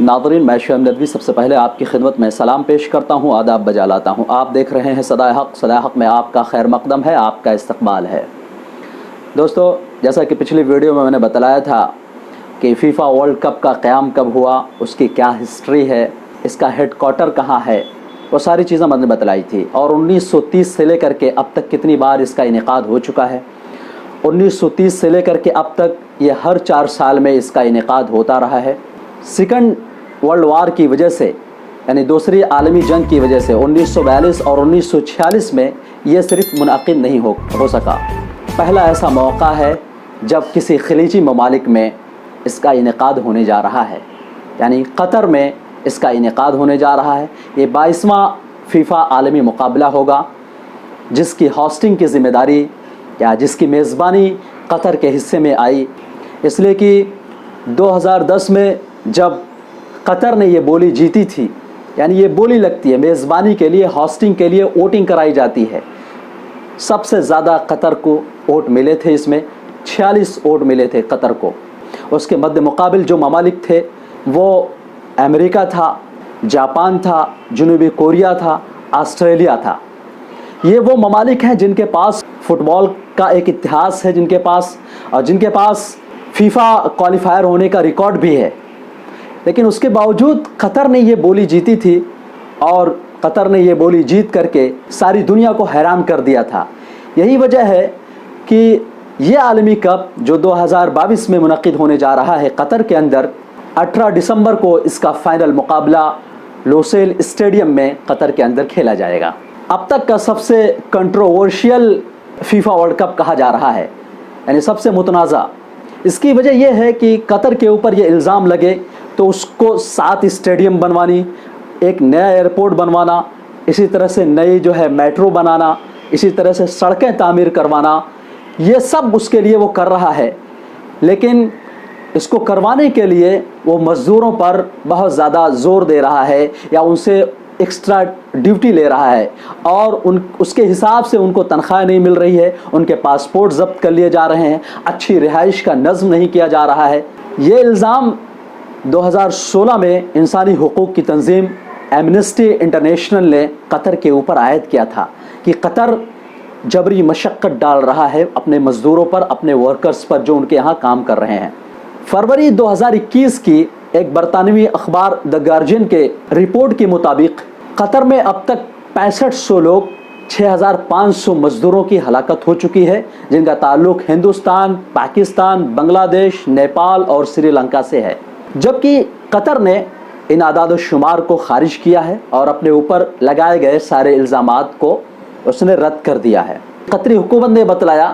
नाज़रीन, मैं शुएब नदवी सबसे पहले आपकी खिदमत में सलाम पेश करता हूँ, आदाब बजा लाता हूँ। आप देख रहे हैं सदाए हक़ में आपका खैर मकदम है, आपका इस्तक़बाल है। दोस्तों, जैसा कि पिछली वीडियो में मैंने बताया था कि फीफा वर्ल्ड कप का क़याम कब हुआ, उसकी क्या हिस्ट्री है, इसका हेड क्वार्टर कहाँ है, वो सारी चीज़ें मैंने बतलाई थी। और 1930 से लेकर के अब तक कितनी बार इसका इनेकाद हो चुका है। 1930 से लेकर के अब तक ये हर 4 साल में इसका इनेकाद होता रहा है। सेकंड वर्ल्ड वार की वजह से, यानी दूसरी आलमी जंग की वजह से 1942 और 1946 में ये सिर्फ मुनअक़िद नहीं हो सका। पहला ऐसा मौका है जब किसी खलीजी ममालिक में इसका इनेकाद होने जा रहा है, यानी कतर में इसका इनेकाद होने जा रहा है। ये 22वां फीफा आलमी मुकाबला होगा जिसकी होस्टिंग की ज़िम्मेदारी या जिसकी मेज़बानी कतर के हिस्से में आई, इसलिए कि 2010 में जब कतर ने ये बोली जीती थी, यानी ये बोली लगती है मेज़बानी के लिए, होस्टिंग के लिए वोटिंग कराई जाती है। सबसे ज़्यादा कतर को वोट मिले थे, इसमें 46 वोट मिले थे कतर को। उसके मद्दे मुकाबिल जो ममालिक थे वो अमेरिका था, जापान था, जनूबी कोरिया था, ऑस्ट्रेलिया था। ये वो ममालिक हैं जिनके पास फ़ुटबॉल का एक इतिहास है, जिनके पास फीफा क्वालिफायर होने का रिकॉर्ड भी है। लेकिन उसके बावजूद कतर ने ये बोली जीती थी और कतर ने ये बोली जीत करके सारी दुनिया को हैरान कर दिया था। यही वजह है कि ये आलमी कप जो 2022 में मुनक़िद होने जा रहा है कतर के अंदर, 18 दिसंबर को इसका फ़ाइनल मुकाबला लोसेल स्टेडियम में कतर के अंदर खेला जाएगा। अब तक का सबसे कंट्रोवर्शियल फीफा वर्ल्ड कप कहा जा रहा है, यानी सबसे मुतनाज़ा। इसकी वजह यह है कि कतर के ऊपर ये इल्ज़ाम लगे तो उसको 7 स्टेडियम बनवानी, एक नया एयरपोर्ट बनवाना, इसी तरह से नई जो है मेट्रो बनाना, इसी तरह से सड़कें तामीर करवाना, ये सब उसके लिए वो कर रहा है। लेकिन इसको करवाने के लिए वो मज़दूरों पर बहुत ज़्यादा ज़ोर दे रहा है या उनसे एक्स्ट्रा ड्यूटी ले रहा है और उसके हिसाब से उनको तनख्वाह नहीं मिल रही है, उनके पासपोर्ट ज़ब्त कर लिए जा रहे हैं, अच्छी रिहाइश का नज़्म नहीं किया जा रहा है। ये इल्ज़ाम 2016 में इंसानी हुकूक़ की तंजीम एमनेस्टी इंटरनेशनल ने कतर के ऊपर आयद किया था कि कतर जबरी मशक्क़त डाल रहा है अपने मज़दूरों पर, अपने वर्कर्स पर जो उनके यहाँ काम कर रहे हैं। फरवरी 2021 की एक बरतानवी अखबार द गार्जियन के रिपोर्ट के मुताबिक कतर में अब तक 6500 लोग, 6500 मज़दूरों की हलाकत हो चुकी है, जिनका ताल्लुक़ हिंदुस्तान, पाकिस्तान, बांग्लादेश, नेपाल और श्रीलंका से है। जबकि कतर ने इन आदाद शुमार को खारिज किया है और अपने ऊपर लगाए गए सारे इल्ज़ामात को उसने रद्द कर दिया है। कतरी हुकूमत ने बतलाया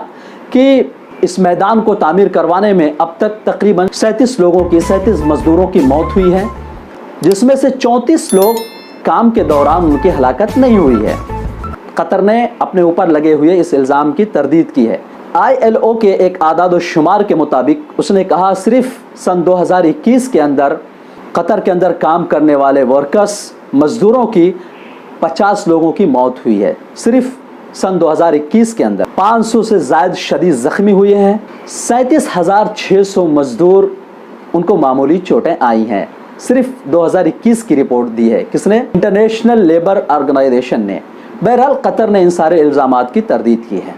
कि इस मैदान को तामीर करवाने में अब तक तकरीबन 37 मज़दूरों की मौत हुई है, जिसमें से 34 लोग काम के दौरान उनकी हलाकत नहीं हुई है। कतर ने अपने ऊपर लगे हुए इस इल्ज़ाम की तरदीद की है। ILO के एक आदाद शुमार के मुताबिक उसने कहा सिर्फ सन 2021 के अंदर कतर के अंदर काम करने वाले वर्कर्स, मज़दूरों की 50 लोगों की मौत हुई है। सिर्फ सन 2021 के अंदर 500 से ज़ायद शदीद ज़ख्मी हुए हैं। 37,600 मज़दूर उनको मामूली चोटें आई हैं। सिर्फ 2021 की रिपोर्ट दी है किसने? इंटरनेशनल लेबर ऑर्गेनाइजेशन ने। बहरहाल कतर ने इन सारे इल्ज़ामात की तरदीद की है।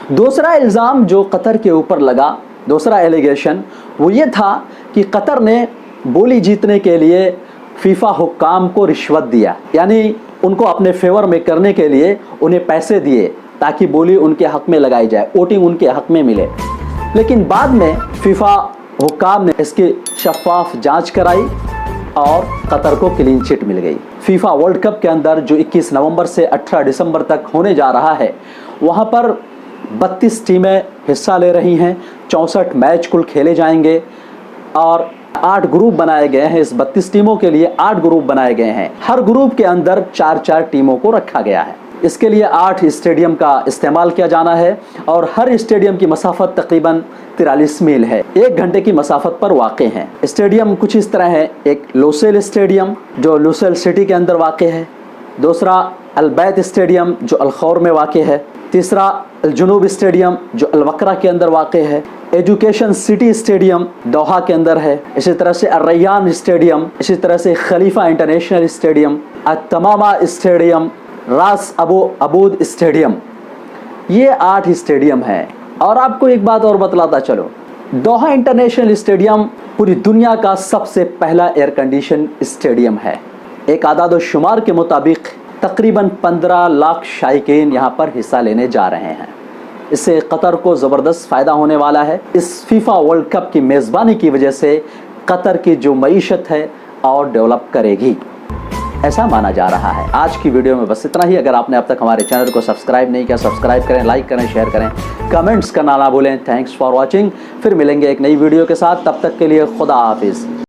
दूसरा इल्ज़ाम जो कतर के ऊपर लगा, दूसरा एलिगेशन, वो ये था कि कतर ने बोली जीतने के लिए फीफा हुक्काम को रिश्वत दिया, यानी उनको अपने फेवर में करने के लिए उन्हें पैसे दिए ताकि बोली उनके हक़ में लगाई जाए, वोटिंग उनके हक़ में मिले। लेकिन बाद में फीफा हुक्काम ने इसकी शफाफ जांच कराई और कतर को क्लीन चिट मिल गई। फीफा वर्ल्ड कप के अंदर जो 21 नवंबर से 18 दिसंबर तक होने जा रहा है, वहाँ पर 32 टीमें हिस्सा ले रही हैं। 64 मैच कुल खेले जाएंगे और 8 ग्रुप बनाए गए हैं। इस 32 टीमों के लिए 8 ग्रुप बनाए गए हैं। हर ग्रुप के अंदर 4-4 टीमों को रखा गया है। इसके लिए 8 स्टेडियम का इस्तेमाल किया जाना है और हर स्टेडियम की मसाफत तकरीबन 43 मील है। 1 घंटे की मसाफत पर वाक़ हैं। स्टेडियम कुछ इस तरह है, एक लोसेल स्टेडियम जो लोसेल सिटी के अंदर वाक़ है, दूसरा अलबैत स्टेडियम जो अलखौर में वाक़ है, तीसरा जुनूब स्टेडियम जो अलवक्रा के अंदर वाक़ है, एजुकेशन सिटी स्टेडियम दोहा के अंदर है, इसी तरह से अर्रैयान स्टेडियम, इसी तरह से खलीफा इंटरनेशनल स्टेडियम, अतमामा स्टेडियम, रास अबूद स्टेडियम, ये 8 स्टेडियम हैं। और आपको एक बात और बतलाता चलो, दोहा इंटरनेशनल स्टेडियम पूरी दुनिया का सबसे पहला एयर कंडीशन स्टेडियम है। एक आदाद शुमार के मुताबिक तकरीबन 15 लाख शायकीन यहाँ पर हिस्सा लेने जा रहे हैं। इससे कतर को ज़बरदस्त फ़ायदा होने वाला है। इस फीफा वर्ल्ड कप की मेज़बानी की वजह से कतर की जो मईशत है और डेवलप करेगी, ऐसा माना जा रहा है। आज की वीडियो में बस इतना ही। अगर आपने अब तक हमारे चैनल को सब्सक्राइब नहीं किया, सब्सक्राइब करें, लाइक करें, शेयर करें, कमेंट्स करना ना भूलें। Thanks for watching. फिर मिलेंगे एक नई वीडियो के साथ, तब तक के लिए खुदा हाफिज़।